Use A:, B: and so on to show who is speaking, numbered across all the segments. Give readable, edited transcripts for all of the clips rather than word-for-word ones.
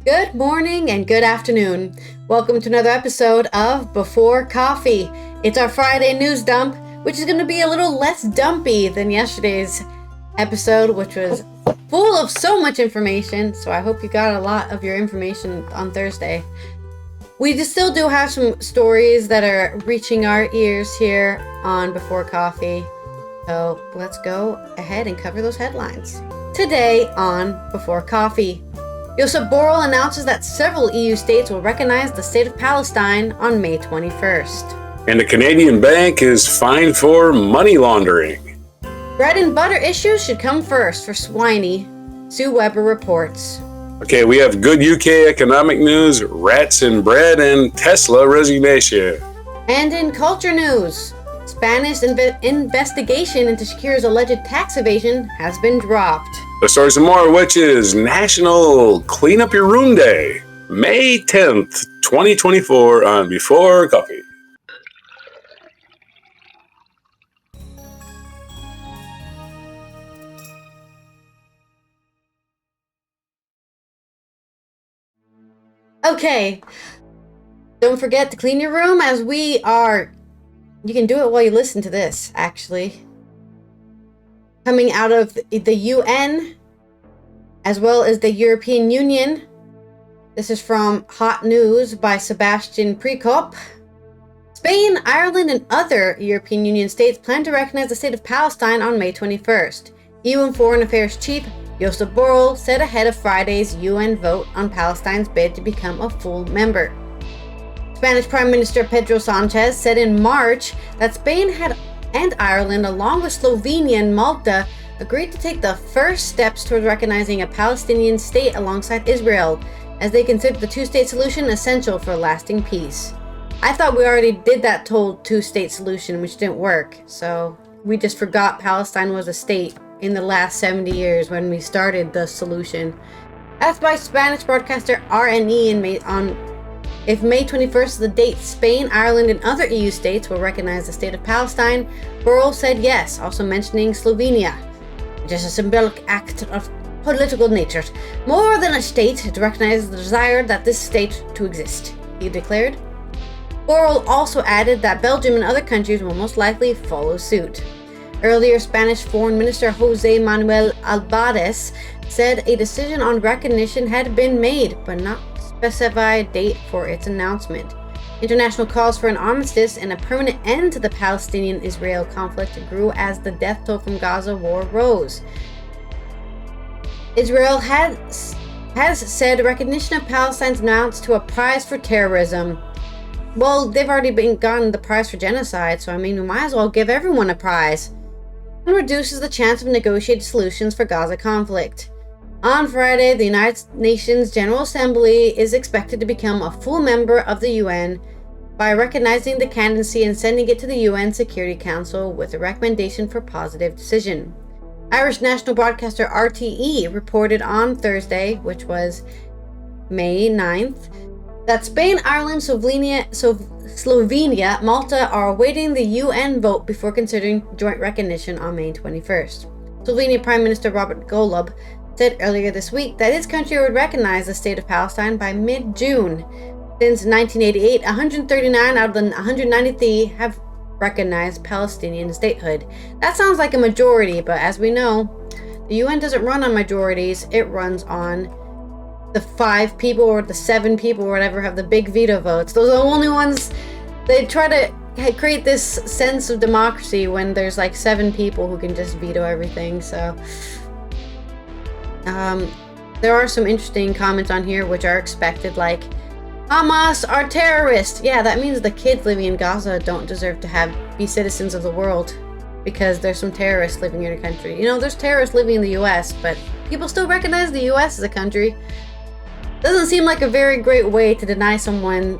A: Good morning and good afternoon. Welcome to another episode of Before Coffee. It's our Friday news dump, which is going to be a little less dumpy than yesterday's episode, which was full of so much information. So I hope you got a lot of your information on Thursday. We still do have some stories that are reaching our ears here on Before Coffee. So let's go ahead and cover those headlines. Today on Before Coffee, Josep Borrell announces that several EU states will recognize the state of Palestine on May 21st.
B: And a Canadian bank is fined for money laundering.
A: Bread and butter issues should come first for Swiney, Sue Weber reports.
B: Okay, we have good UK economic news, rats in bread, and Tesla resignation.
A: And in culture news, Spanish investigation into Shakira's alleged tax evasion has been dropped.
B: The story some more, which is National Clean Up Your Room Day, May 10th, 2024 on Before Coffee.
A: Okay, don't forget to clean your room as you can do it while you listen to this, actually. Coming out of the UN, as well as the European Union. This is from Hot News by Sebastian Prekop. Spain, Ireland, and other European Union states plan to recognize the state of Palestine on May 21st. EU and Foreign Affairs Chief Josep Borrell said ahead of Friday's UN vote on Palestine's bid to become a full member. Spanish Prime Minister Pedro Sanchez said in March that Spain and Ireland, along with Slovenia and Malta, agreed to take the first steps towards recognizing a Palestinian state alongside Israel, as they consider the two-state solution essential for lasting peace. I thought we already did that two-state solution, which didn't work, so we just forgot Palestine was a state in the last 70 years when we started the solution. Asked by Spanish broadcaster RNE if May 21st is the date Spain, Ireland, and other EU states will recognize the state of Palestine, Borrell said yes, also mentioning Slovenia. Just a symbolic act of political nature, more than a state, to recognize the desire that this state to exist, he declared. Borrell also added that Belgium and other countries will most likely follow suit. Earlier, Spanish Foreign Minister José Manuel Albares said a decision on recognition had been made, but not specified a date for its announcement. International calls for an armistice and a permanent end to the Palestinian-Israel conflict grew as the death toll from Gaza war rose. Israel has said recognition of Palestine's amounts to a prize for terrorism. Well, they've already gotten the prize for genocide, so we might as well give everyone a prize. And reduces the chance of negotiated solutions for Gaza conflict. On Friday, the United Nations General Assembly is expected to become a full member of the UN by recognizing the candidacy and sending it to the UN Security Council with a recommendation for positive decision. Irish national broadcaster RTE reported on Thursday, which was May 9th, that Spain, Ireland, Slovenia, Malta are awaiting the UN vote before considering joint recognition on May 21st. Slovenia Prime Minister Robert Golob said earlier this week that his country would recognize the state of Palestine by mid-June. Since 1988, 139 out of the 193 have recognized Palestinian statehood. That sounds like a majority, but as we know, the UN doesn't run on majorities, it runs on the 5 people or the 7 people or whatever have the big veto votes. Those are the only ones. They try to create this sense of democracy when there's like 7 people who can just veto everything. So there are some interesting comments on here which are expected, like Hamas are terrorists. Yeah, that means the kids living in Gaza don't deserve to be citizens of the world because there's some terrorists living in your country. There's terrorists living in the US, but people still recognize the US as a country. Doesn't seem like a very great way to deny someone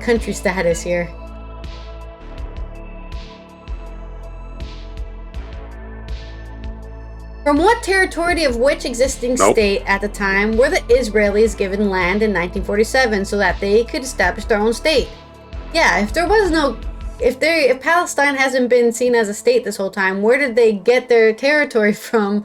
A: country status here. From what territory of which existing state at the time were the Israelis given land in 1947 so that they could establish their own state? Yeah, if Palestine hasn't been seen as a state this whole time, where did they get their territory from?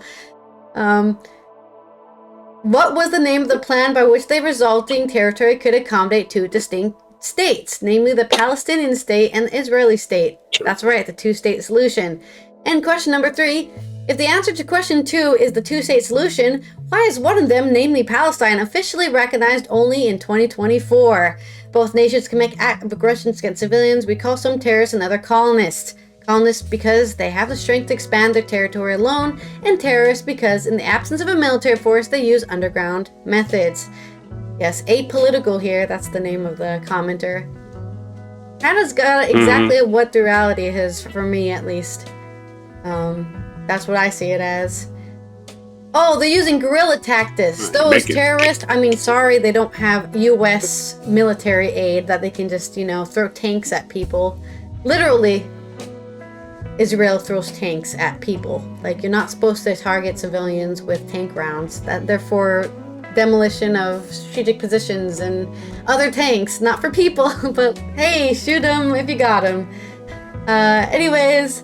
A: What was the name of the plan by which the resulting territory could accommodate two distinct states, namely the Palestinian state and the Israeli state? That's right, the two-state solution. And question number 3, if the answer to question 2 is the two-state solution, why is one of them, namely Palestine, officially recognized only in 2024? Both nations can make acts of aggressions against civilians. We call some terrorists and other colonists. Colonists because they have the strength to expand their territory alone, and terrorists because in the absence of a military force, they use underground methods. Yes, apolitical here, that's the name of the commenter. Canada's got exactly what duality is, for me at least. That's what I see it as. Oh, they're using guerrilla tactics. Those terrorists, I mean, sorry, they don't have U.S. military aid that they can just, throw tanks at people. Literally, Israel throws tanks at people. Like, you're not supposed to target civilians with tank rounds. They're for demolition of strategic positions and other tanks, not for people. But hey, shoot them if you got them. Anyways,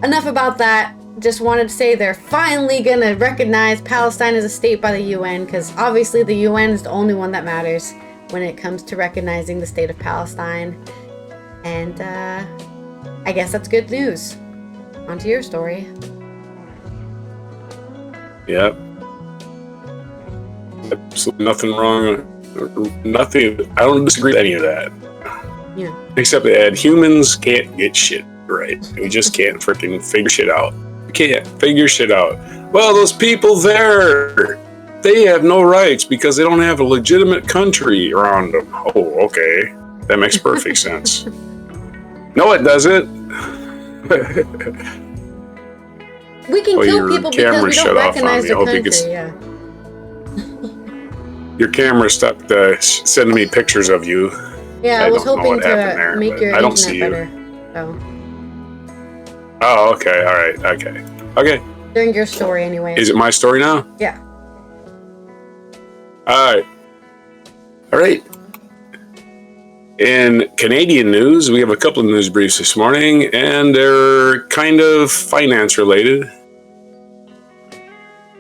A: enough about that. Just wanted to say they're finally gonna recognize Palestine as a state by the UN, because obviously the UN is the only one that matters when it comes to recognizing the state of Palestine. And I guess that's good news. On to your story.
B: Yep. Absolutely nothing wrong. Nothing. I don't disagree with any of that.
A: Yeah. Except
B: that humans can't get shit right. We just can't freaking figure shit out. We can't figure shit out. Well, those people there, they have no rights because they don't have a legitimate country around them. Oh, okay. That makes perfect sense. No, it doesn't.
A: We can kill people because we don't recognize their country. Yeah.
B: Your camera stopped sending me pictures of you.
A: Yeah, I was hoping to make your internet better.
B: Oh, okay. All right. Okay.
A: During your story, anyway.
B: Is it my story now?
A: Yeah.
B: All right. In Canadian news, we have a couple of news briefs this morning, and they're kind of finance related.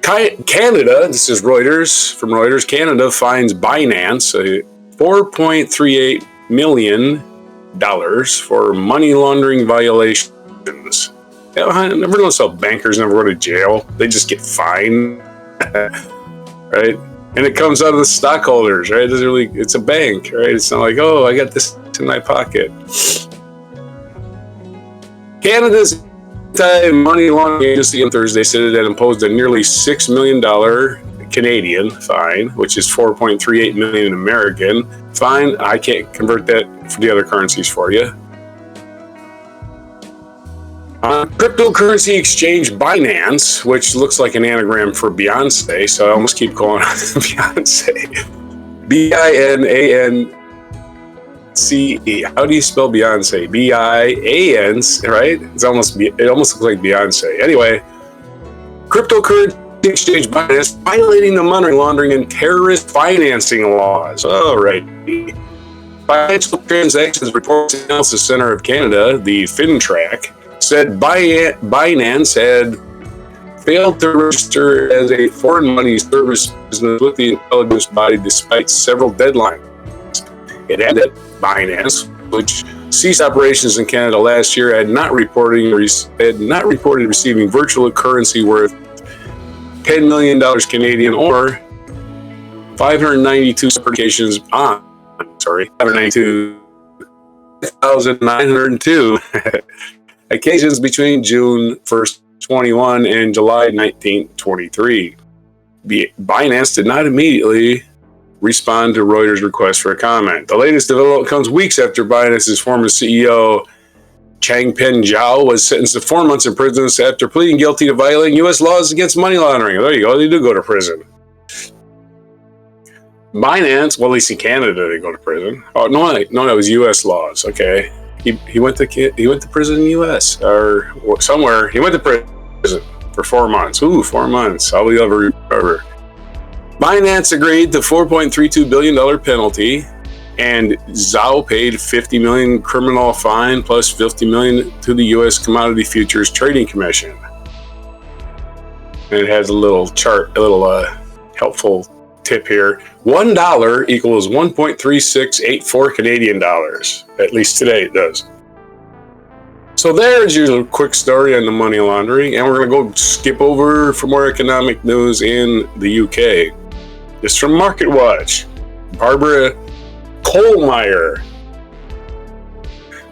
B: Canada, this is Reuters, from Reuters, Canada fines Binance $4.38 million for money laundering violations. Never noticed how bankers never go to jail. They just get fined, right? And it comes out of the stockholders, right? It's a bank, right? It's not like, oh, I got this in my pocket. Canada's anti-money laundering agency on Thursday said it had imposed a nearly $6 million Canadian fine, which is $4.38 million American fine. I can't convert that for the other currencies for you. Cryptocurrency exchange Binance, which looks like an anagram for Beyonce, so I almost keep calling it Beyonce. Binance. How do you spell Beyonce? B-I-A-N, right? It almost looks like Beyonce. Anyway, cryptocurrency exchange Binance violating the money laundering and terrorist financing laws. All right. Financial Transactions Reports Analysis Center of Canada, the FinTrack, said Binance had failed to register as a foreign money service business with the intelligence body despite several deadlines. It added that Binance, which ceased operations in Canada last year, had not reported receiving virtual currency worth $10 million Canadian or 592 applications on. 592,902 occasions between June 1st, 21 and July 19th, 23. Binance did not immediately respond to Reuters' request for a comment. The latest development comes weeks after Binance's former CEO, Changpeng Zhao, was sentenced to 4 months in prison after pleading guilty to violating U.S. laws against money laundering. There you go. They do go to prison. Binance, well, at least in Canada, they go to prison. Oh, no, that was U.S. laws. Okay. He went to prison in the U.S. or somewhere. He went to prison for 4 months. Ooh, 4 months. All we ever recover. Binance agreed to $4.32 billion penalty, and Zhao paid $50 million criminal fine plus $50 million to the U.S. Commodity Futures Trading Commission. And it has a little chart, helpful tip here. $1 equals 1.3684 Canadian dollars. At least today it does. So there's your quick story on the money laundering, and we're going to go skip over for more economic news in the UK. This from Market Watch. Barbara Kohlmeier.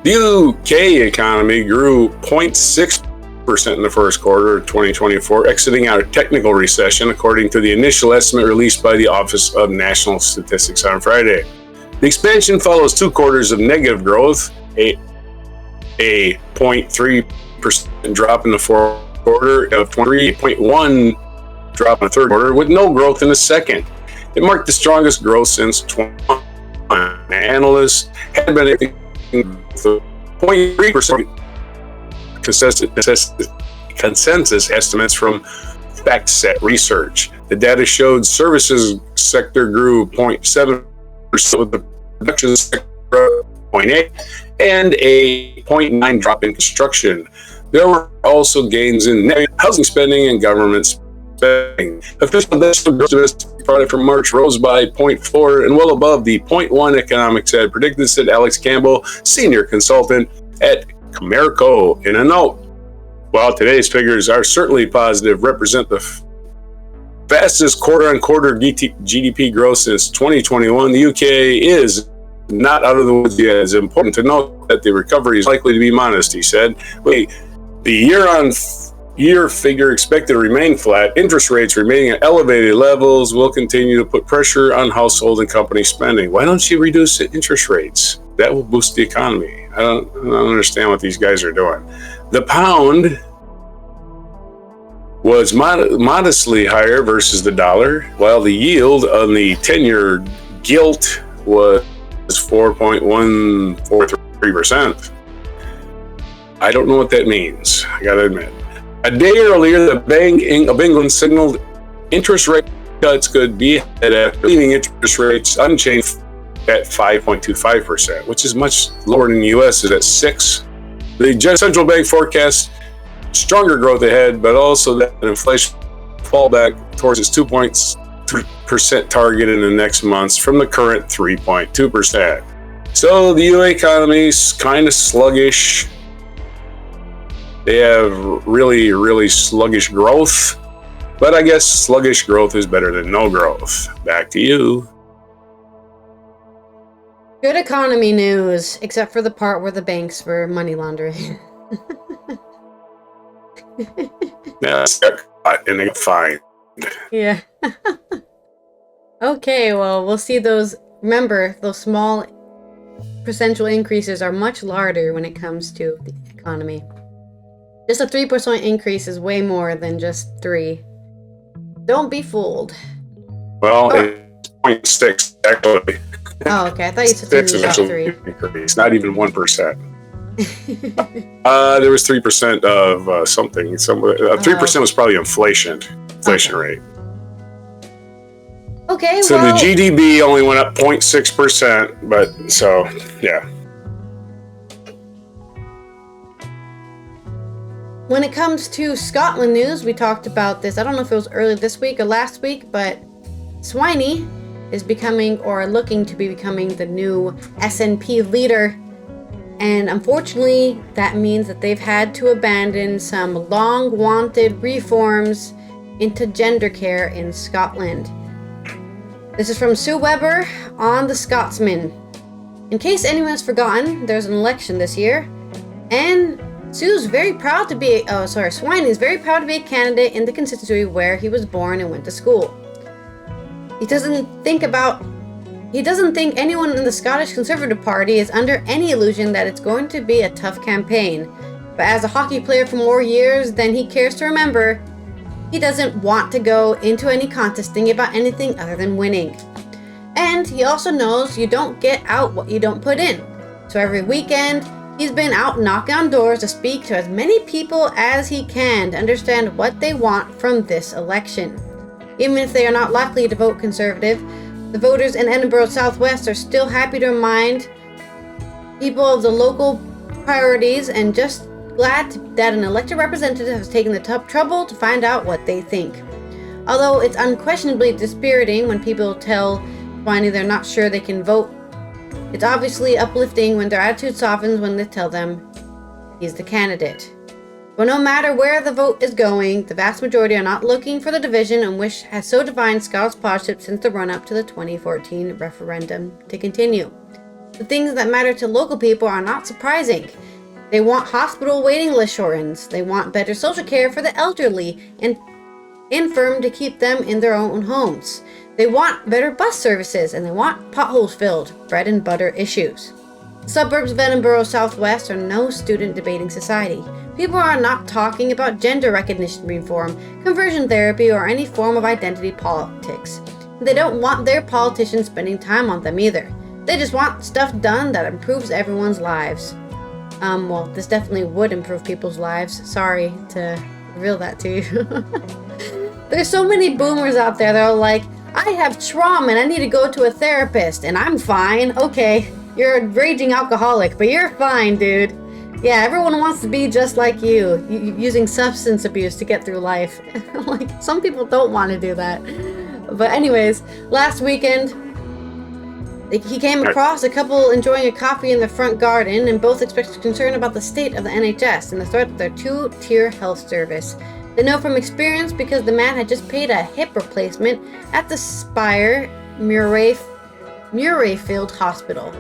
B: The UK economy grew 0.6% in the first quarter of 2024, exiting out a technical recession, according to the initial estimate released by the Office of National Statistics on Friday. The expansion follows 2 quarters of negative growth, a 0.3% drop in the fourth quarter, of 3.1% drop in the third quarter, with no growth in the second. It marked the strongest growth since 2021. Analysts had been expecting 0.3% consensus estimates from FactSet Research. The data showed services sector grew 0.7%, with the production sector 0.8%, and a 0.9% drop in construction. There were also gains in net housing spending and government spending. Official domestic product for March rose by 0.4% and well above the 0.1% economics had predicted, said Alex Campbell, senior consultant at Comerico, in a note. While today's figures are certainly positive, represent the fastest quarter-on-quarter GDP growth since 2021, the UK is not out of the woods yet. It's important to note that the recovery is likely to be modest, he said. The year-on-year figure expected to remain flat. Interest rates remaining at elevated levels will continue to put pressure on household and company spending. Why don't you reduce the interest rates? That will boost the economy. I don't understand what these guys are doing. The pound was modestly higher versus the dollar, while the yield on the 10-year gilt was 4.143%. I don't know what that means, I gotta admit. A day earlier, the Bank of England signaled interest rate cuts could be ahead after leaving interest rates unchanged at 5.25%, which is much lower than the U.S. is at 6%. The central bank forecasts stronger growth ahead, but also that inflation fall back towards its 2% target in the next months from the current 3.2%. So the UA economy is kind of sluggish. They have really, really sluggish growth, but I guess sluggish growth is better than no growth. Back to you.
A: Good economy news, except for the part where the banks were money laundering.
B: Yeah, they got caught and they got fined.
A: Yeah. Okay, well, we'll see those. Remember, those small percentual increases are much larger when it comes to the economy. Just a 3% increase is way more than just 3. Don't be fooled.
B: Well, it's 0.6 actually.
A: Oh, okay. I thought you said something about 3.
B: It's not even 1%. There was 3% of something. 3% was probably inflation rate.
A: Okay,
B: so the GDP only went up 0.6%, but so yeah.
A: When it comes to Scotland news, we talked about this. I don't know if it was early this week or last week, but Swiney is becoming or looking to be becoming the new SNP leader. And unfortunately, that means that they've had to abandon some long-wanted reforms into gender care in Scotland. This is from Sue Weber on The Scotsman. In case anyone has forgotten, there's an election this year, and Swiney is very proud to be a candidate in the constituency where he was born and went to school. He doesn't think anyone in the Scottish Conservative Party is under any illusion that it's going to be a tough campaign. But as a hockey player for more years than he cares to remember, he doesn't want to go into any contest thinking about anything other than winning. And he also knows you don't get out what you don't put in. So every weekend, he's been out knocking on doors to speak to as many people as he can to understand what they want from this election. Even if they are not likely to vote Conservative, the voters in Edinburgh Southwest are still happy to remind people of the local priorities and just glad that an elected representative has taken the trouble to find out what they think. Although it's unquestionably dispiriting when people tell Swiney they're not sure they can vote, it's obviously uplifting when their attitude softens when they tell them he's the candidate. But no matter where the vote is going, the vast majority are not looking for the division and which has so defined Scott's partnership since the run-up to the 2014 referendum to continue. The things that matter to local people are not surprising. They want hospital waiting list shortens. They want better social care for the elderly and infirm to keep them in their own homes. They want better bus services, and they want potholes filled, bread and butter issues. The suburbs of Edinburgh Southwest are no student debating society. People are not talking about gender recognition reform, conversion therapy, or any form of identity politics. They don't want their politicians spending time on them either. They just want stuff done that improves everyone's lives. Well, this definitely would improve people's lives. Sorry to reveal that to you. There's so many boomers out there that are like, I have trauma and I need to go to a therapist and I'm fine. Okay, you're a raging alcoholic, but you're fine, dude. Yeah, everyone wants to be just like you, using substance abuse to get through life. Like, some people don't want to do that. But anyways, last weekend, he came across a couple enjoying a coffee in their front garden and both expressed concern about the state of the NHS and the threat of their two-tier health service. They know from experience because the man had just paid a hip replacement at the Spire Murrayfield Hospital.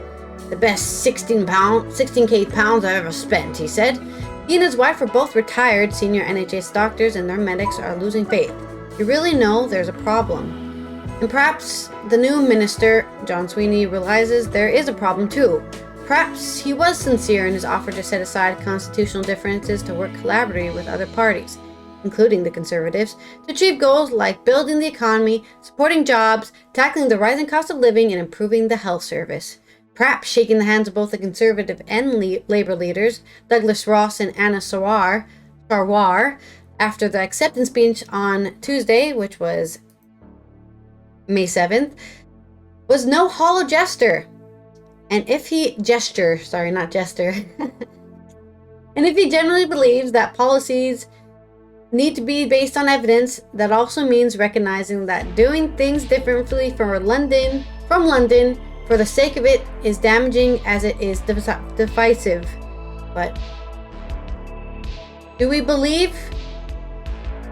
A: The best 16K pounds I've ever spent, he said. He and his wife are both retired senior NHS doctors and their medics are losing faith. You really know there's a problem. And perhaps the new minister, John Sweeney, realizes there is a problem too. Perhaps he was sincere in his offer to set aside constitutional differences to work collaboratively with other parties, including the Conservatives, to achieve goals like building the economy, supporting jobs, tackling the rising cost of living, and improving the health service. Perhaps shaking the hands of both the Conservative and Labour leaders, Douglas Ross and Anna Sarwar, after the acceptance speech on Tuesday, which was May 7th, was no hollow gesture. And if he and if he generally believes that policies need to be based on evidence, that also means recognizing that doing things differently from London for the sake of it is damaging as it is divisive. But do we believe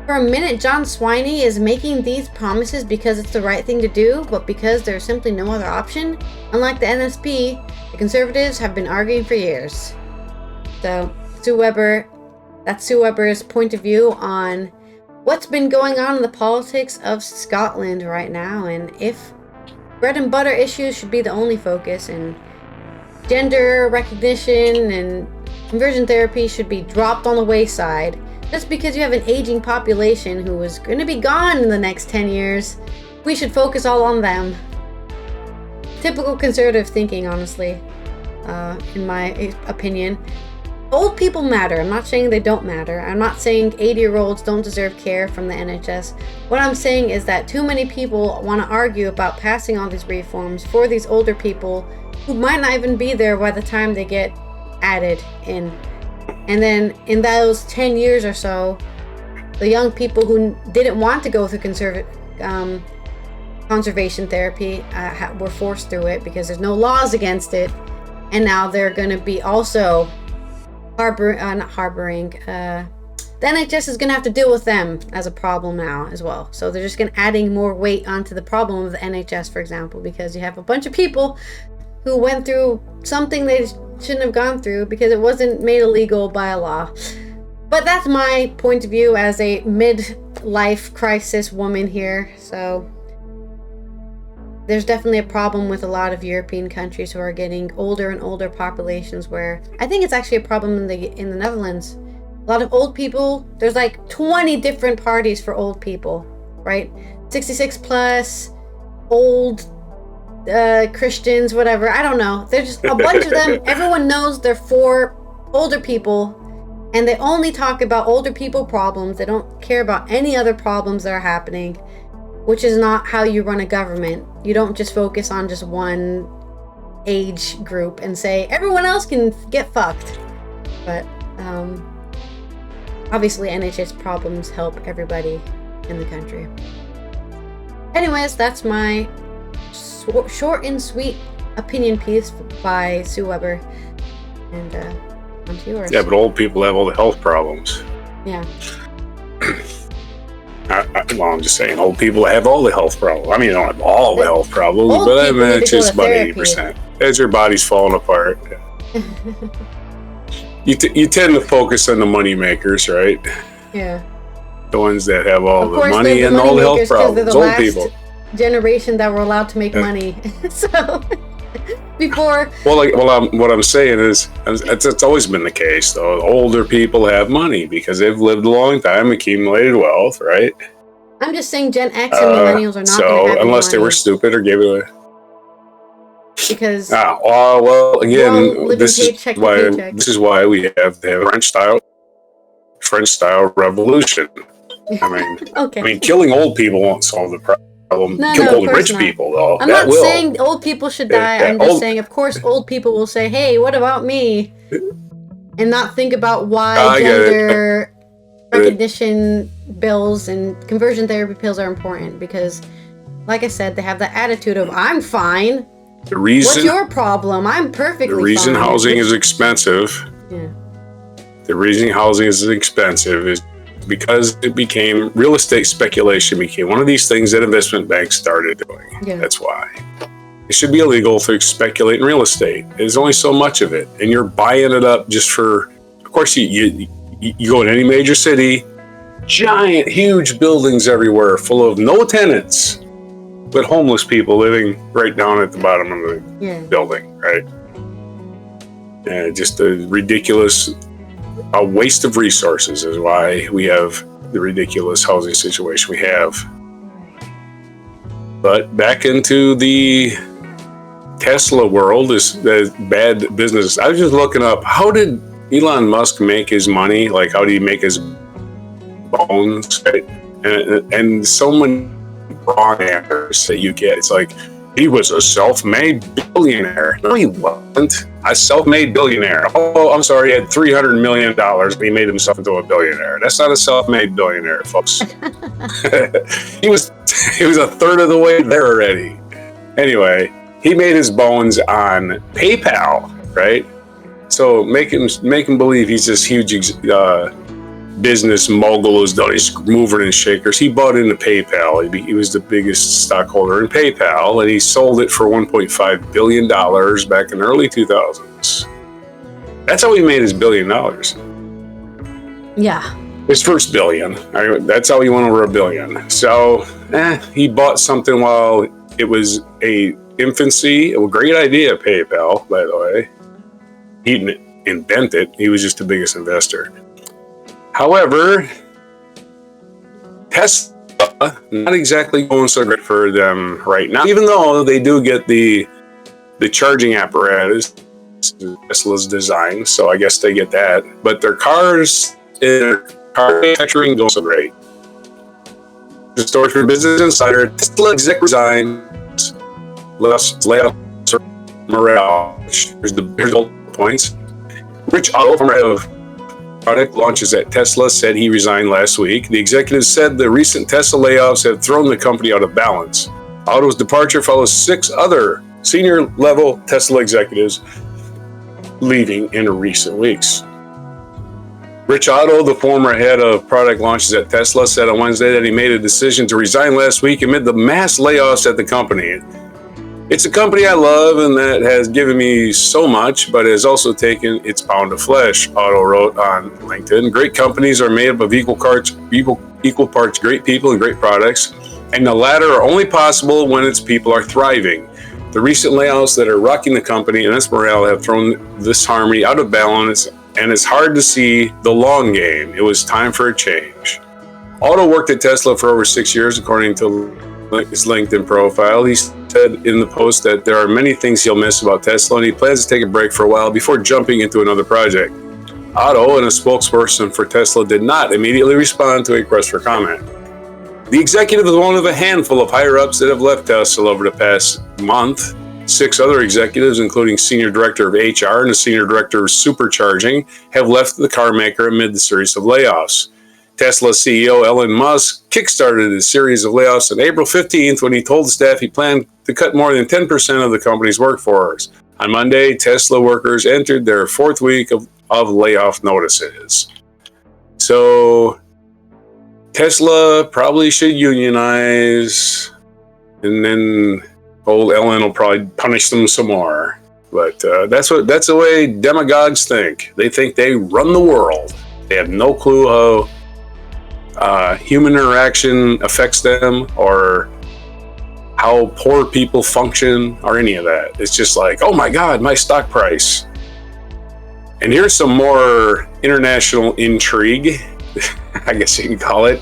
A: for a minute John Swiney is making these promises because it's the right thing to do, but because there's simply no other option? Unlike the NSP, the Conservatives have been arguing for years. So, that's Sue Webber's point of view on what's been going on in the politics of Scotland right now, and if bread and butter issues should be the only focus, and gender recognition and conversion therapy should be dropped on the wayside. Just because you have an aging population who is going to be gone in the next 10 years, we should focus all on them. Typical conservative thinking, honestly, in my opinion. Old people matter. I'm not saying they don't matter. I'm not saying 80-year-olds don't deserve care from the NHS. What I'm saying is that too many people want to argue about passing all these reforms for these older people who might not even be there by the time they get added in. And then in those 10 years or so, the young people who didn't want to go through conservation therapy were forced through it because there's no laws against it. And now they're going to be also the NHS is going to have to deal with them as a problem now as well. So they're just going to adding more weight onto the problem of the NHS, for example, because you have a bunch of people who went through something they shouldn't have gone through because it wasn't made illegal by a law. But that's my point of view as a midlife crisis woman here. So there's definitely a problem with a lot of European countries who are getting older and older populations, where I think it's actually a problem in the Netherlands. A lot of old people, there's like 20 different parties for old people, right? 66 plus, old, Christians, whatever. I don't know. There's just a bunch of them. Everyone knows they're for older people, and they only talk about older people problems. They don't care about any other problems that are happening, which is not how you run a government. You don't just focus on just one age group and say everyone else can get fucked. But obviously NHS problems help everybody in the country. Anyways, that's my short and sweet opinion piece by Sue Weber. And on to yours.
B: Yeah, but old people have all the health problems.
A: Yeah.
B: Well, I'm just saying, old people have all the health problems. I mean, they don't have all the health problems,
A: Old
B: but I
A: people
B: mean,
A: need to
B: it's
A: go
B: just
A: to
B: about
A: therapy.
B: 80%. As your body's falling apart. You tend to focus on the money makers, right?
A: Yeah.
B: The ones that have all
A: Of
B: the
A: course,
B: money
A: they're
B: and
A: the
B: all the
A: money
B: health
A: makers because
B: problems.
A: they're the
B: Old
A: last
B: people.
A: generation that were allowed to make money. So before.
B: What I'm saying is, it's always been the case, though. Older people have money because they've lived a long time, accumulated wealth, right?
A: I'm just saying Gen X and millennials are not going to
B: So
A: have
B: unless
A: money
B: they were stupid or gave it away.
A: because
B: Well, again,
A: living paycheck to paycheck.
B: this is why we have the French style revolution. I mean,
A: Okay.
B: I mean, killing old people won't solve the problem.
A: No,
B: Kill
A: of
B: old
A: course
B: rich
A: not.
B: people, though.
A: I'm
B: that
A: not
B: will.
A: saying old people should die.
B: Yeah,
A: I'm just saying, of course, old people will say, "Hey, what about me?" and not think about why gender recognition bills and conversion therapy pills are important because, like I said, they have the attitude of "I'm fine." What's your problem? I'm perfectly fine.
B: The reason housing is expensive.
A: Yeah.
B: The reason housing is expensive is because it became real estate speculation became one of these things that investment banks started doing.
A: Yeah.
B: That's why. It should be illegal to speculate in real estate. There's only so much of it. And you're buying it up just for, of course, you go in any major city, giant, huge buildings everywhere full of no tenants, but homeless people living right down at the bottom of the building, right? And just a ridiculous a waste of resources is why we have the ridiculous housing situation we have. But back into the Tesla world is the bad business. I was just looking up, how did Elon Musk make his money? Like, how did he make his bones? Right? And so many wrong answers that you get. It's like, he was a self-made billionaire. No, he wasn't. A self-made billionaire. Oh, I'm sorry, he had $300 million and he made himself into a billionaire. That's not a self-made billionaire, folks. He was a third of the way there already. Anyway, he made his bones on PayPal, right? So make him believe he's this huge business mogul who's done his movers and shakers. He bought into PayPal. He was the biggest stockholder in PayPal, and he sold it for $1.5 billion back in the early 2000s. That's how he made his $1 billion.
A: Yeah.
B: His first billion. That's how he went over $1 billion. So he bought something while it was a infancy. A great idea, PayPal, by the way. He didn't invent it. He was just the biggest investor. However, Tesla, not exactly going so great for them right now, even though they do get the charging apparatus Tesla's design, so I guess they get that. But their car manufacturing goes so great. The story from Business Insider, Tesla exec resigns, layoff morale. Here's the points. Rich Otto, from head of product launches at Tesla, said he resigned last week. The executive said the recent Tesla layoffs have thrown the company out of balance. Otto's departure follows 6 other senior-level Tesla executives leaving in recent weeks. Rich Otto, the former head of product launches at Tesla, said on Wednesday that he made a decision to resign last week amid the mass layoffs at the company. It's a company I love and that has given me so much, but has also taken its pound of flesh, Otto wrote on LinkedIn. Great companies are made up of equal parts great people and great products, and the latter are only possible when its people are thriving. The recent layoffs that are rocking the company and its morale have thrown this harmony out of balance, and it's hard to see the long game. It was time for a change. Otto worked at Tesla for over 6 years, according to his LinkedIn profile. He said in the post that there are many things he'll miss about Tesla, and he plans to take a break for a while before jumping into another project. Otto, and a spokesperson for Tesla, did not immediately respond to a request for comment. The executive is one of a handful of higher-ups that have left Tesla over the past month. 6 other executives, including Senior Director of HR and a Senior Director of Supercharging, have left the car maker amid the series of layoffs. Tesla CEO Elon Musk kickstarted a series of layoffs on April 15th when he told the staff he planned to cut more than 10% of the company's workforce. On Monday, Tesla workers entered their fourth week of layoff notices. So Tesla probably should unionize, and then old Elon will probably punish them some more. But that's the way demagogues think. They think they run the world. They have no clue how human interaction affects them, or how poor people function, or any of that. It's just like, oh my God, my stock price. And here's some more international intrigue, I guess you can call it.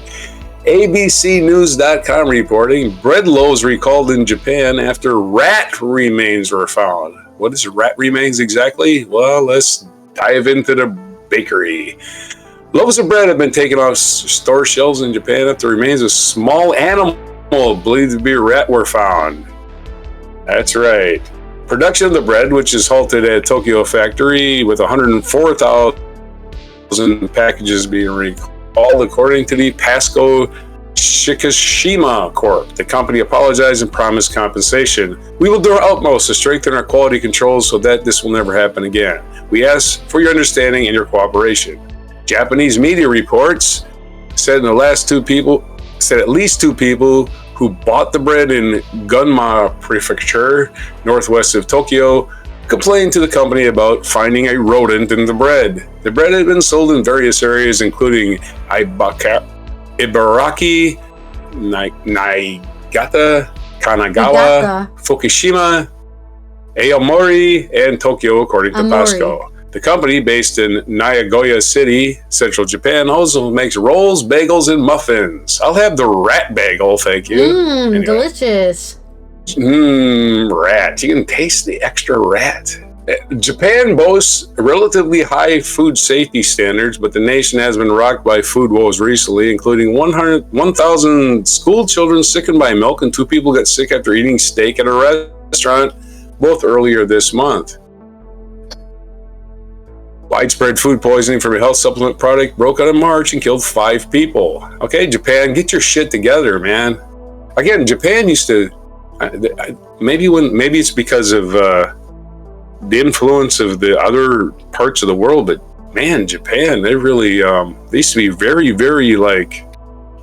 B: ABCnews.com reporting, bread loaves recalled in Japan after rat remains were found. What is rat remains exactly? Well, let's dive into the bakery. Loaves of bread have been taken off store shelves in Japan after remains of small animal believed to be a rat were found. That's right. Production of the bread, which is halted at Tokyo factory with 104,000 packages being recalled, according to the Pasco Shikishima Corp. The company apologized and promised compensation. We will do our utmost to strengthen our quality controls so that this will never happen again. We ask for your understanding and your cooperation. Japanese media reports said at least two people who bought the bread in Gunma Prefecture, northwest of Tokyo, complained to the company about finding a rodent in the bread. The bread had been sold in various areas, including Ibaraki, Niigata, Kanagawa, Fukushima, Aomori, and Tokyo, according to Pasco. The company, based in Nagoya City, central Japan, also makes rolls, bagels, and muffins. I'll have the rat bagel, thank you.
A: Anyway. Delicious.
B: Rat. You can taste the extra rat. Japan boasts relatively high food safety standards, but the nation has been rocked by food woes recently, including 1,000 school children sickened by milk, and 2 people got sick after eating steak at a restaurant, both earlier this month. Widespread food poisoning from a health supplement product broke out in March and killed 5 people. Okay, Japan, get your shit together, man. Again, Japan used to, maybe it's because of the influence of the other parts of the world, but man, Japan, they really, they used to be very, very like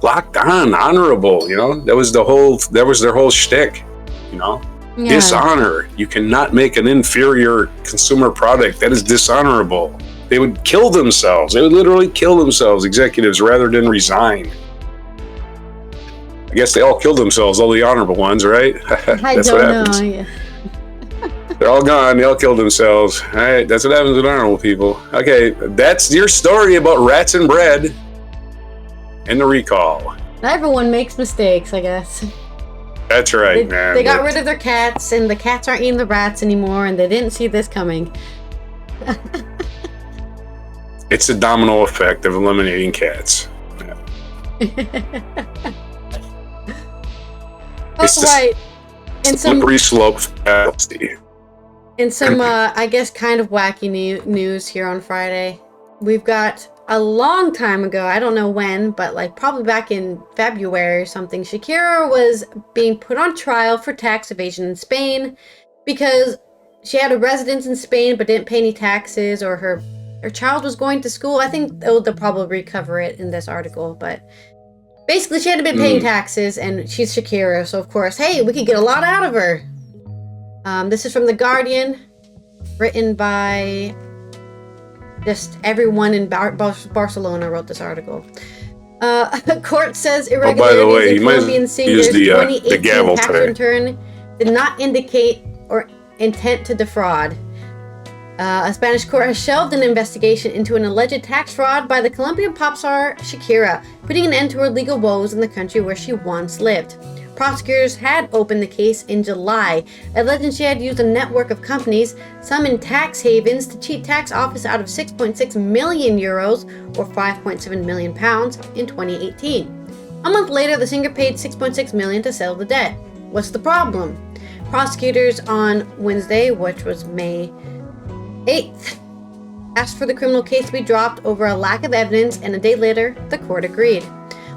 B: locked on, honorable, you know? That was their whole shtick, you know? Yeah. Dishonor. You cannot make an inferior consumer product. That is dishonorable. They would kill themselves. They would literally kill themselves, executives, rather than resign. I guess they all killed themselves, all the honorable ones, right? That's what happens. Yeah. They're all gone. They all killed themselves. All right, that's what happens with honorable people. Okay, that's your story about rats and bread and the recall.
A: Everyone makes mistakes, I guess.
B: That's right, man.
A: They got rid of their cats, and the cats aren't eating the rats anymore, and they didn't see this coming.
B: It's a domino effect of eliminating cats. Yeah.
A: It's right.
B: In some slippery slope fallacy.
A: In some, I guess, kind of wacky news here on Friday, we've got a long time ago, I don't know when, but like probably back in February or something, Shakira was being put on trial for tax evasion in Spain because she had a residence in Spain but didn't pay any taxes, or her child was going to school. I think they'll probably cover it in this article, but basically she hadn't been paying taxes, and she's Shakira, so of course, hey, we could get a lot out of her. This is from The Guardian, written by just everyone in Barcelona wrote this article. Court says irregularities in Colombian singer's 2018 tax return did not indicate or intent to defraud. A Spanish court has shelved an investigation into an alleged tax fraud by the Colombian pop star Shakira, putting an end to her legal woes in the country where she once lived. Prosecutors had opened the case in July, alleging she had used a network of companies, some in tax havens, to cheat tax office out of 6.6 million euros, or 5.7 million pounds, in 2018. A month later, the singer paid 6.6 million to settle the debt. What's the problem? Prosecutors on Wednesday, which was May 8th, asked for the criminal case to be dropped over a lack of evidence, and a day later, the court agreed.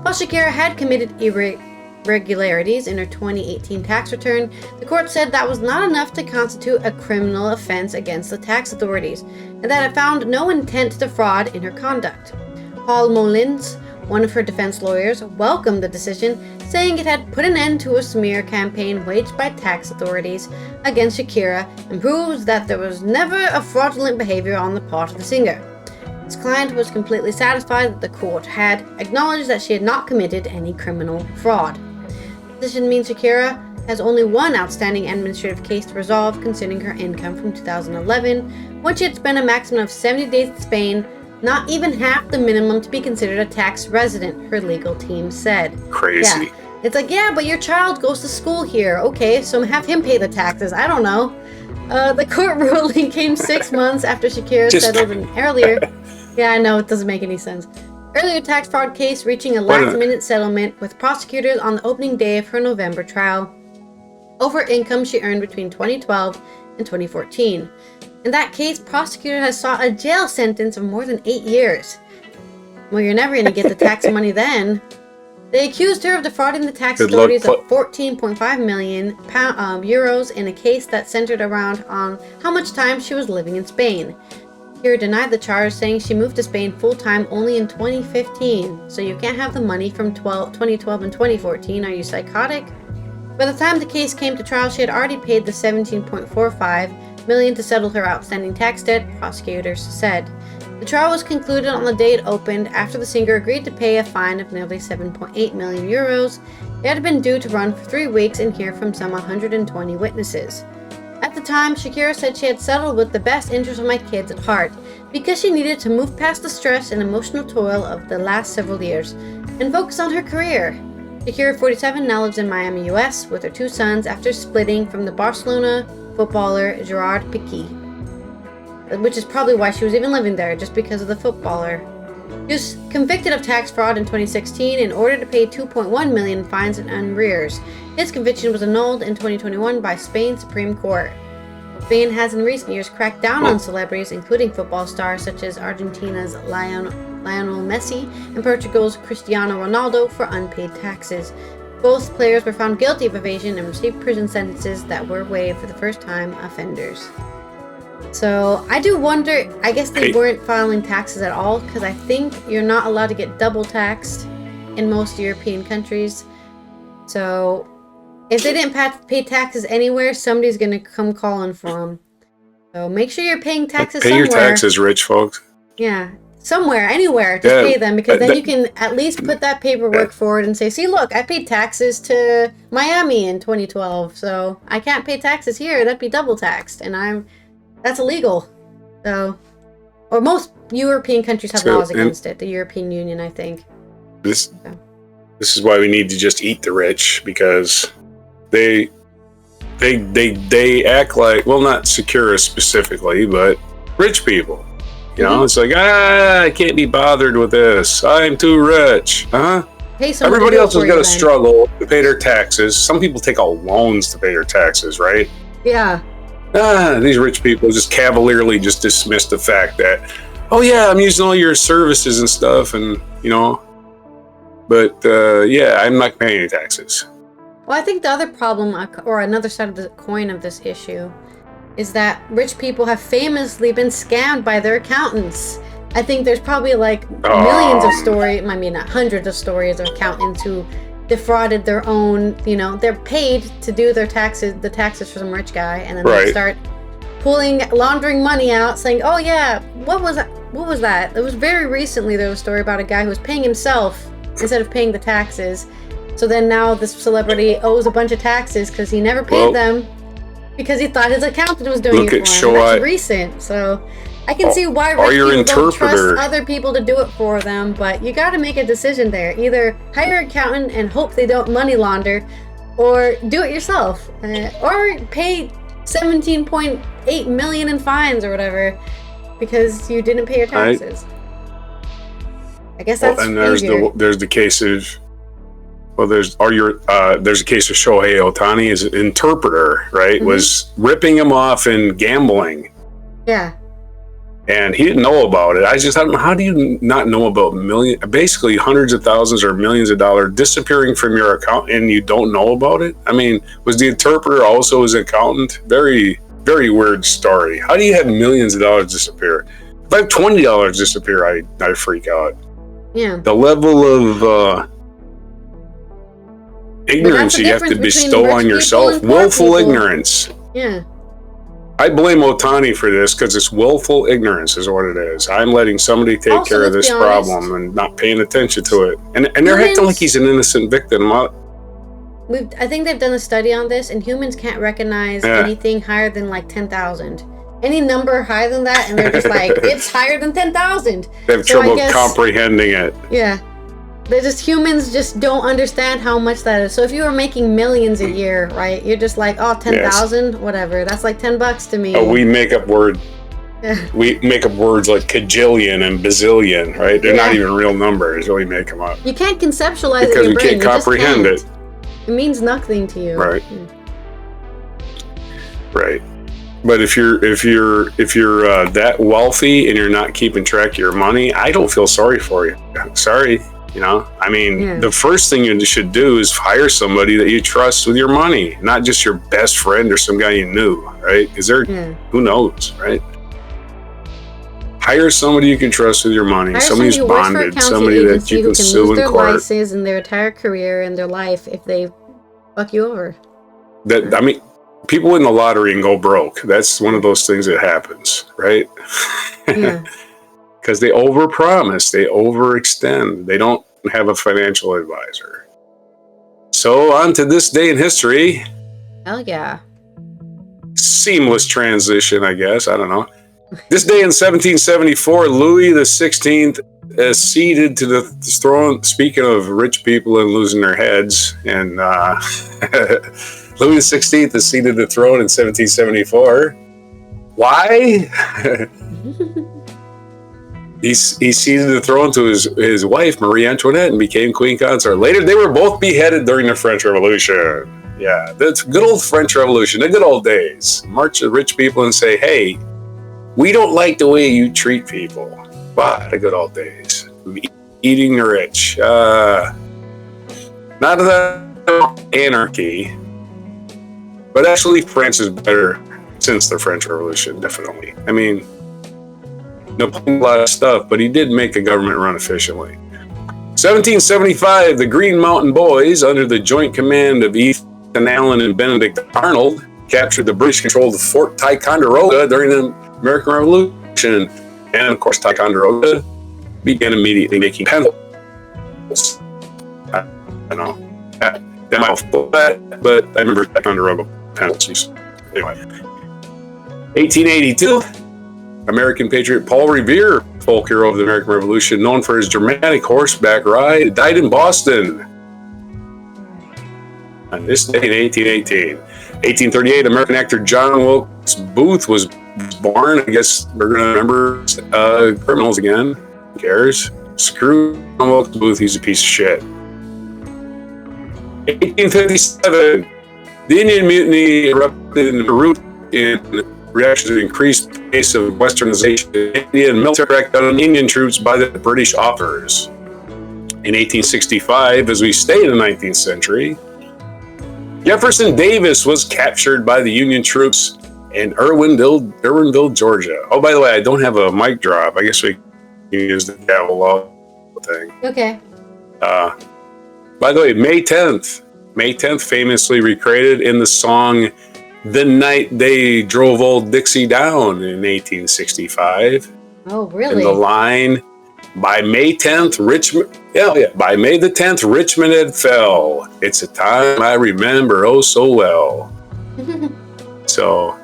A: While Shakira had committed irregularities in her 2018 tax return, the court said that was not enough to constitute a criminal offense against the tax authorities, and that it found no intent to defraud in her conduct. Paul Molins, one of her defense lawyers, welcomed the decision, saying it had put an end to a smear campaign waged by tax authorities against Shakira and proves that there was never a fraudulent behavior on the part of the singer. His client was completely satisfied that the court had acknowledged that she had not committed any criminal fraud. The decision means Shakira has only one outstanding administrative case to resolve concerning her income from 2011, when she had spent a maximum of 70 days in Spain, not even half the minimum to be considered a tax resident, her legal team said.
B: Crazy.
A: Yeah. It's like, yeah, but your child goes to school here. Okay, so have him pay the taxes. I don't know. The court ruling came 6 months after Shakira settled an earlier... Yeah, I know, it doesn't make any sense. Earlier tax fraud case reaching a last-minute settlement with prosecutors on the opening day of her November trial over income she earned between 2012 and 2014. In that case, prosecutor has sought a jail sentence of more than 8 years. Well, you're never going to get the tax money then. They accused her of defrauding the tax authorities of 14.5 million euros in a case that centered around on how much time she was living in Spain. Shakira denied the charge, saying she moved to Spain full-time only in 2015, so you can't have the money from 2012 and 2014. Are you psychotic? By the time the case came to trial, she had already paid the 17.45 million to settle her outstanding tax debt, prosecutors said. The trial was concluded on the day it opened after the singer agreed to pay a fine of nearly 7.8 million euros. It had been due to run for 3 weeks and hear from some 120 witnesses. At the time, Shakira said she had settled with the best interest of my kids at heart because she needed to move past the stress and emotional toil of the last several years and focus on her career. Shakira, 47, now lives in Miami, US with her 2 sons after splitting from the Barcelona footballer Gerard Piqué, which is probably why she was even living there, just because of the footballer. He was convicted of tax fraud in 2016 in order to pay 2.1 million fines and arrears. His conviction was annulled in 2021 by Spain's Supreme Court. Spain has in recent years cracked down on celebrities, including football stars such as Argentina's Lionel Messi and Portugal's Cristiano Ronaldo, for unpaid taxes. Both players were found guilty of evasion and received prison sentences that were waived for the first-time offenders. So I do wonder, I guess they weren't filing taxes at all, because I think you're not allowed to get double taxed in most European countries. So if they didn't pay taxes anywhere, somebody's going to come calling for them. So make sure you're paying taxes somewhere.
B: Pay your taxes, rich folks.
A: Yeah, somewhere, anywhere, just pay them, because then you can at least put that paperwork forward and say, see, look, I paid taxes to Miami in 2012, so I can't pay taxes here. That'd be double taxed, and that's illegal. So, or most European countries have laws against it. The European Union, I think.
B: This is why we need to just eat the rich, because they act like, well, not Shakira specifically, but rich people. You know, it's like, I can't be bothered with this. I'm too rich. Everybody else has got to struggle to pay their taxes. Some people take out loans to pay their taxes, right?
A: Yeah.
B: These rich people just cavalierly just dismiss the fact that, oh yeah, I'm using all your services and stuff, and you know, but yeah, I'm not paying any taxes.
A: Well, I think the other problem, or another side of the coin of this issue, is that rich people have famously been scammed by their accountants. I think there's probably like millions of stories, I mean not hundreds of stories of accountants who defrauded their own, you know, they're paid to do their taxes, the taxes for some rich guy, and then they start laundering money out, saying, oh yeah, what was that? It was very recently, there was a story about a guy who was paying himself instead of paying the taxes. So then now this celebrity owes a bunch of taxes because he never paid them because he thought his accountant was doing it for him. That's recent, so I can see why rich people don't trust other people to do it for them, but you got to make a decision there. Either hire an accountant and hope they don't money launder, or do it yourself, or pay 17.8 million in fines or whatever because you didn't pay your taxes. I guess that's
B: and there's the case of there's a case of Shohei Ohtani as an interpreter, right? Was ripping him off in gambling.
A: Yeah.
B: And he didn't know about it. I just thought, how do you not know about basically hundreds of thousands or millions of dollars disappearing from your account and you don't know about it? I mean, was the interpreter also his accountant? Very, very weird story. How do you have millions of dollars disappear? If I have $20 disappear, I freak out.
A: Yeah.
B: The level of ignorance you have to bestow on yourself. Willful ignorance.
A: Yeah.
B: I blame Otani for this because it's willful ignorance is what it is. I'm letting somebody take care of this problem and not paying attention to it. And they're acting like he's an innocent victim.
A: I think they've done a study on this, and humans can't recognize anything higher than like 10,000. Any number higher than that, and they're just like, it's higher than 10,000.
B: They have trouble comprehending it.
A: Yeah. Humans just don't understand how much that is. So if you were making millions a year, right, you're just like, oh, 10,000, whatever. That's like $10 to me.
B: Oh, we make up words. We make up words like cajillion and bazillion, right? They're not even real numbers. We make them up.
A: You can't conceptualize it
B: because
A: in your brain.
B: We can't comprehend it.
A: It means nothing to you.
B: Right. Right. But if you're that wealthy and you're not keeping track of your money, I don't feel sorry for you. Sorry. You know, I mean, the first thing you should do is hire somebody that you trust with your money, not just your best friend or some guy you knew, right? Because who knows, right? Hire somebody you can trust with your money, somebody who's bonded, somebody that you can sue in court.
A: Their license and their entire career and their life if they fuck you over.
B: I mean, people win the lottery and go broke. That's one of those things that happens, right?
A: Yeah.
B: Because they overpromise, they overextend, they don't have a financial advisor. So on to this day in history.
A: Hell yeah.
B: Seamless transition, I guess. I don't know. This day in 1774, Louis XVI acceded to the throne. Speaking of rich people and losing their heads, and Louis XVI acceded to the throne in 1774. Why? He ceded the throne to his wife, Marie Antoinette, and became queen consort. Later, they were both beheaded during the French Revolution. Yeah, that's good old French Revolution, the good old days. March the rich people and say, hey, we don't like the way you treat people. Wow, the good old days. Eating the rich. Not the anarchy, but actually France is better since the French Revolution, definitely. I mean, Napoleon a lot of stuff, but he did make the government run efficiently. 1775, the Green Mountain Boys, under the joint command of Ethan Allen and Benedict Arnold, captured the British-controlled Fort Ticonderoga during the American Revolution. And, of course, Ticonderoga began immediately making pencils. I don't know. That mouthful, but I remember Ticonderoga pencils. Anyway. 1882. American patriot Paul Revere, folk hero of the American Revolution, known for his dramatic horseback ride, died in Boston on this day in 1818. 1838, American actor John Wilkes Booth was born. I guess we're going to remember criminals again. Who cares? Screw John Wilkes Booth, he's a piece of shit. 1857, the Indian Mutiny erupted in Peru in reaction to the increased pace of westernization of India and military crackdown on Indian troops by the British officers. In 1865, as we stay in the 19th century, Jefferson Davis was captured by the Union troops in Irwinville, Georgia. Oh, by the way, I don't have a mic drop. I guess we can use the gavel thing.
A: Okay.
B: By the way, May 10th famously recreated in the song The Night They Drove Old Dixie Down in 1865.
A: Oh, really?
B: And the line, by May 10th, by May the 10th, Richmond had fell. It's a time I remember oh so well. So,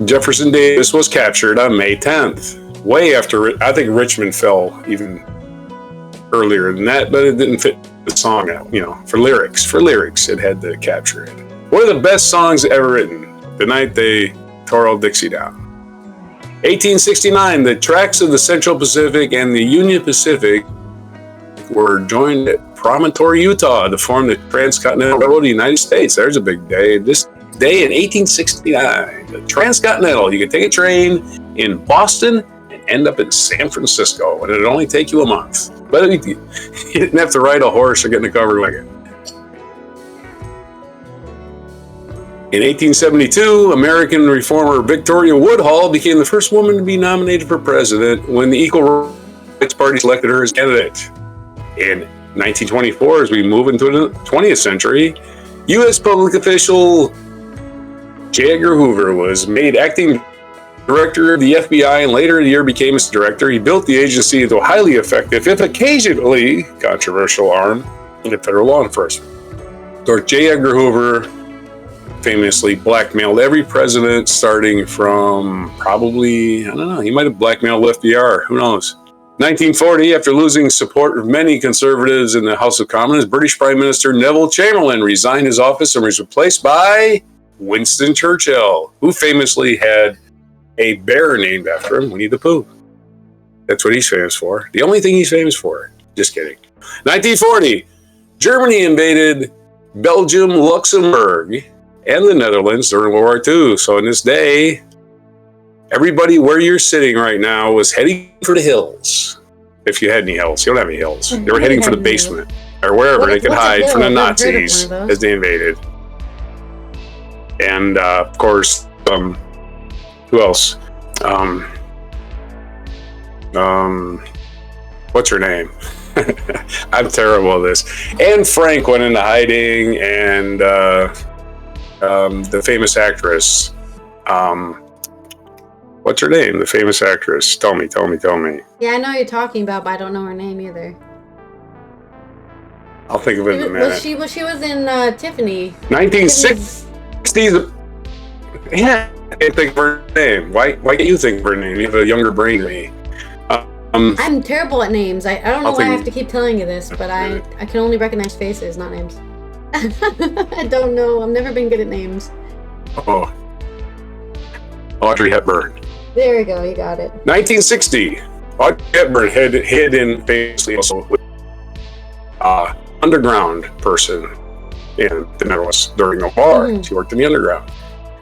B: Jefferson Davis was captured on May 10th. Way after, I think Richmond fell even earlier than that, but it didn't fit the song out, for lyrics, it had to capture it. One of the best songs ever written, The Night They Tore Old Dixie Down. 1869, the tracks of the Central Pacific and the Union Pacific were joined at Promontory, Utah to form the Transcontinental Railroad of the United States. There's a big day. This day in 1869, the Transcontinental. You could take a train in Boston and end up in San Francisco, and it'd only take you a month. But you didn't have to ride a horse or get in a covered wagon. In 1872, American reformer Victoria Woodhull became the first woman to be nominated for president when the Equal Rights Party selected her as candidate. In 1924, as we move into the 20th century, U.S. public official J. Edgar Hoover was made acting director of the FBI and later in the year became its director. He built the agency into a highly effective, if occasionally controversial, arm of federal law enforcement. George J. Edgar Hoover famously blackmailed every president starting from probably, I don't know, he might have blackmailed FDR, who knows. 1940, after losing support of many conservatives in the House of Commons, British Prime Minister Neville Chamberlain resigned his office and was replaced by Winston Churchill, who famously had a bear named after him, Winnie the Pooh. That's what he's famous for. The only thing he's famous for. Just kidding. 1940, Germany invaded Belgium, Luxembourg, and the Netherlands during World War II. So in this day, everybody where you're sitting right now was heading for the hills. If you had any hills. You don't have any hills. They were heading for the basement or wherever they could hide from the Nazis as they invaded. And of course, who else? What's her name? I'm terrible at this. Anne Frank went into hiding, and the famous actress. What's her name? The famous actress. Tell me.
A: Yeah, I know who you're talking about, but I don't know her name either.
B: I'll think of it in a minute.
A: She was in Tiffany.
B: 1960s. Yeah, I can't think of her name. Why can't you think of her name? You have a younger brain than me.
A: I'm terrible at names. I don't know why I have to keep telling you this, but I can only recognize faces, not names. I don't know. I've never been good at names.
B: Oh. Audrey Hepburn.
A: There we go. You got it.
B: 1960. Audrey Hepburn hid in famously also with underground person in the Netherlands during the war. She worked in the underground.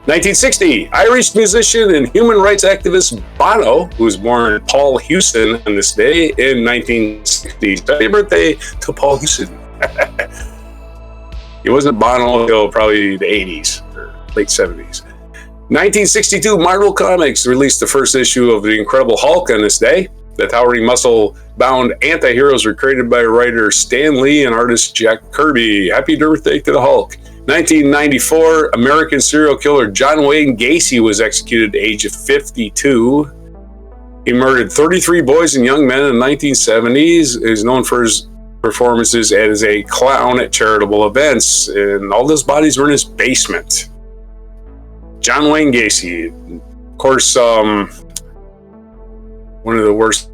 B: 1960, Irish musician and human rights activist Bono, who was born Paul Hewson on this day in 1960. Happy birthday to Paul Hewson. He wasn't Bono until probably the 80s or late 70s. 1962, Marvel Comics released the first issue of The Incredible Hulk on this day. The towering muscle-bound anti-heroes were created by writer Stan Lee and artist Jack Kirby. Happy birthday to the Hulk. 1994, American serial killer John Wayne Gacy was executed at the age of 52. He murdered 33 boys and young men in the 1970s. He is known for his performances as a clown at charitable events, and all those bodies were in his basement. John Wayne Gacy, of course, one of the worst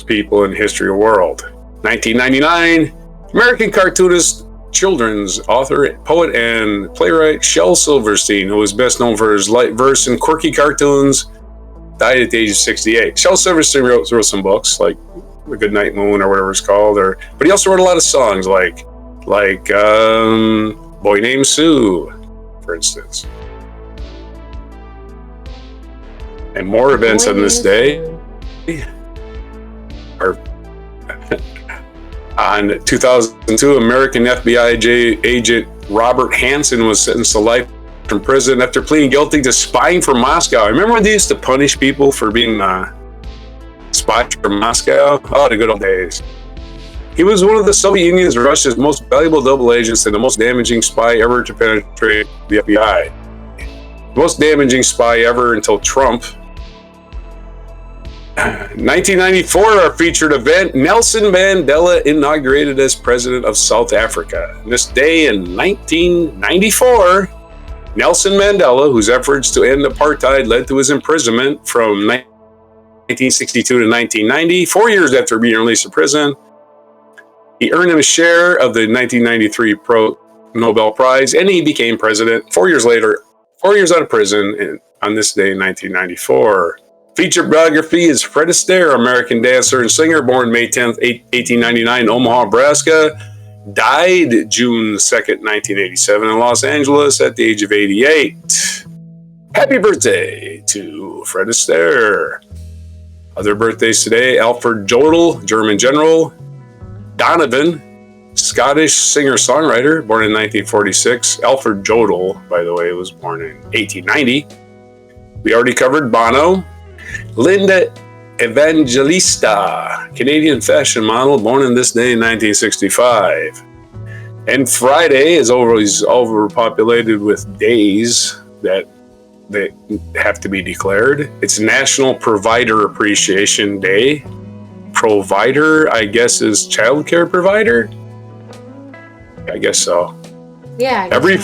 B: people in the history of the world. 1999, American cartoonist, children's author, poet, and playwright Shel Silverstein, who was best known for his light verse and quirky cartoons, died at the age of 68. Shel Silverstein wrote some books, like The Good Night Moon or whatever it's called, but he also wrote a lot of songs, like Boy Named Sue, for instance. And more events on this day are on 2002, American FBI agent Robert Hansen was sentenced to life in prison after pleading guilty to spying for Moscow. Remember when they used to punish people for being spies from Moscow? Oh, the good old days. He was one of the Soviet Union's Russia's most valuable double agents and the most damaging spy ever to penetrate the FBI. The most damaging spy ever until Trump. 1994, our featured event, Nelson Mandela inaugurated as president of South Africa. This day in 1994, Nelson Mandela, whose efforts to end apartheid led to his imprisonment from 1962 to 1990, 4 years after being released from prison, he earned him a share of the 1993 Nobel Prize, and he became president 4 years later, 4 years out of prison on this day in 1994. Featured biography is Fred Astaire, American dancer and singer, born May 10th, 1899 in Omaha, Nebraska. died June 2nd, 1987 in Los Angeles at the age of 88. Happy birthday to Fred Astaire. Other birthdays today, Alfred Jodl, German general. Donovan, Scottish singer-songwriter, born in 1946. Alfred Jodl, by the way, was born in 1890. We already covered Bono. Linda Evangelista, Canadian fashion model, born in this day in 1965. And Friday is always overpopulated with days that have to be declared. It's National Provider Appreciation Day. Provider, I guess, is childcare provider? I guess so.
A: Yeah.
B: Every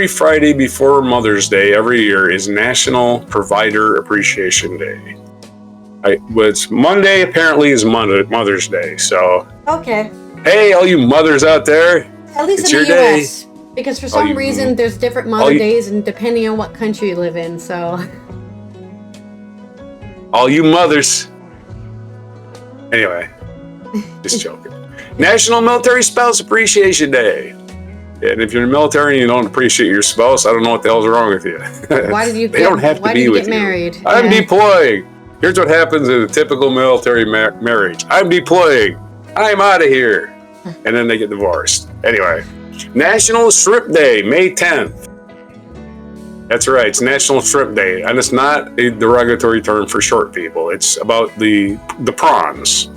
B: Friday before Mother's Day every year is National Provider Appreciation Day. It's Monday apparently is Mother's Day. So
A: okay.
B: Hey, all you mothers out there!
A: At least
B: it's
A: in the
B: your
A: U.S.
B: Day.
A: Because for some reason there's different Mother Days and depending on what country you live in. So.
B: All you mothers. Anyway, just joking. National Military Spouse Appreciation Day. And if you're in the military and you don't appreciate your spouse, I don't know what the hell's wrong with you.
A: Why did you
B: they don't have to be with you.
A: Married?
B: I'm deploying. Here's what happens in a typical military marriage. I'm deploying. I'm out of here. And then they get divorced. Anyway, National Shrimp Day, May 10th. That's right, it's National Shrimp Day, and it's not a derogatory term for short people. It's about the prawns,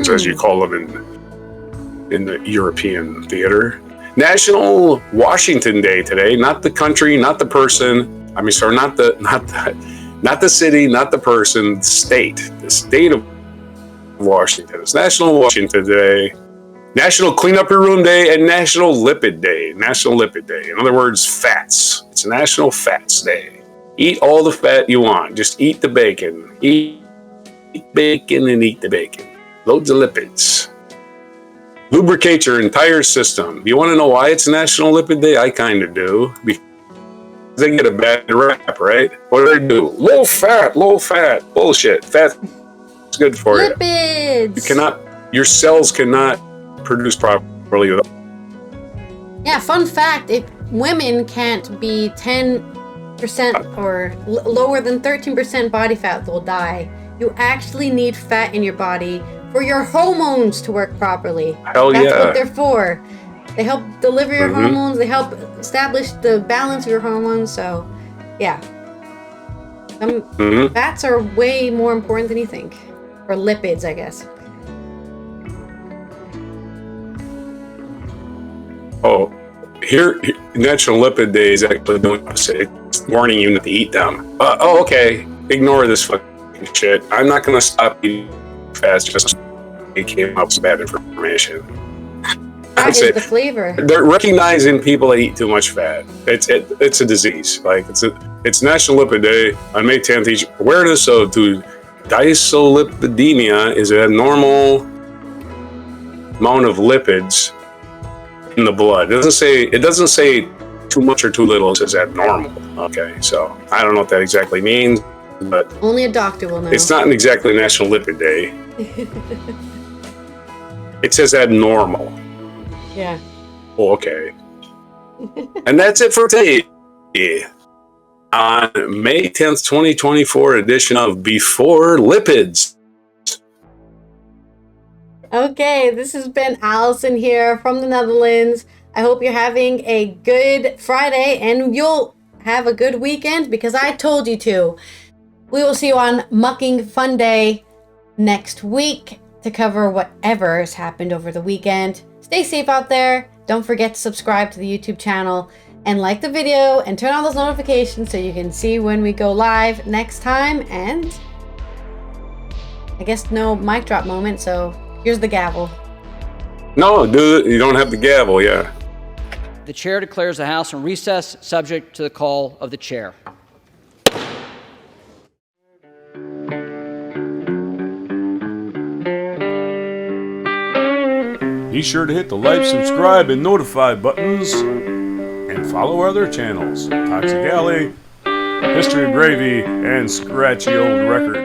B: as you call them in the European theater. National Washington Day today, not the country, not the person. I mean, sorry, not the city, not the person, the state of Washington. It's National Washington Day. National Clean Up Your Room Day and National Lipid Day. National Lipid Day. In other words, fats. It's National Fats Day. Eat all the fat you want. Just eat the bacon. Eat bacon and eat the bacon. Loads of lipids. Lubricate your entire system. You want to know why it's National Lipid Day? I kind of do. Because they get a bad rap, right? What do they do? Low fat. Bullshit. Fat's good for you.
A: Lipids.
B: Your cells cannot produce properly.
A: Yeah, fun fact, if women can't be 10% or lower than 13% body fat, they'll die. You actually need fat in your body for your hormones to work properly.
B: Hell yeah.
A: That's what they're for. They help deliver your hormones, they help establish the balance of your hormones, so yeah. Fats are way more important than you think. Or lipids, I guess.
B: Oh, here, National Lipid Day is actually doing opposite. It's warning you not to eat them. Okay. Ignore this fucking shit. I'm not going to stop eating fast just it came up with bad information.
A: That is the flavor.
B: They're recognizing people that eat too much fat. It's a disease. Like it's National Lipid Day on May 10th. Each awareness of dyslipidemia is a normal amount of lipids in the blood. It doesn't say too much or too little. It says abnormal. Okay, so I don't know what that exactly means, but
A: only a doctor will know.
B: It's not exactly National Lipid Day. It says abnormal.
A: Yeah.
B: Oh, okay. And that's it for today. On May 10th, 2024 edition of Before Lipids.
A: Okay, this has been Allison here from the Netherlands. I hope you're having a good Friday and you'll have a good weekend because I told you to. We will see you on Mucking Fun Day next week to cover whatever has happened over the weekend. Stay safe out there. Don't forget to subscribe to the YouTube channel and like the video and turn on those notifications so you can see when we go live next time. And I guess no mic drop moment, so here's the gavel.
B: No, dude, you don't have the gavel, yeah.
C: The chair declares the House in recess, subject to the call of the chair.
D: Be sure to hit the like, subscribe, and notify buttons, and follow our other channels, Toxic Alley, History of Gravy, and Scratchy Old Records.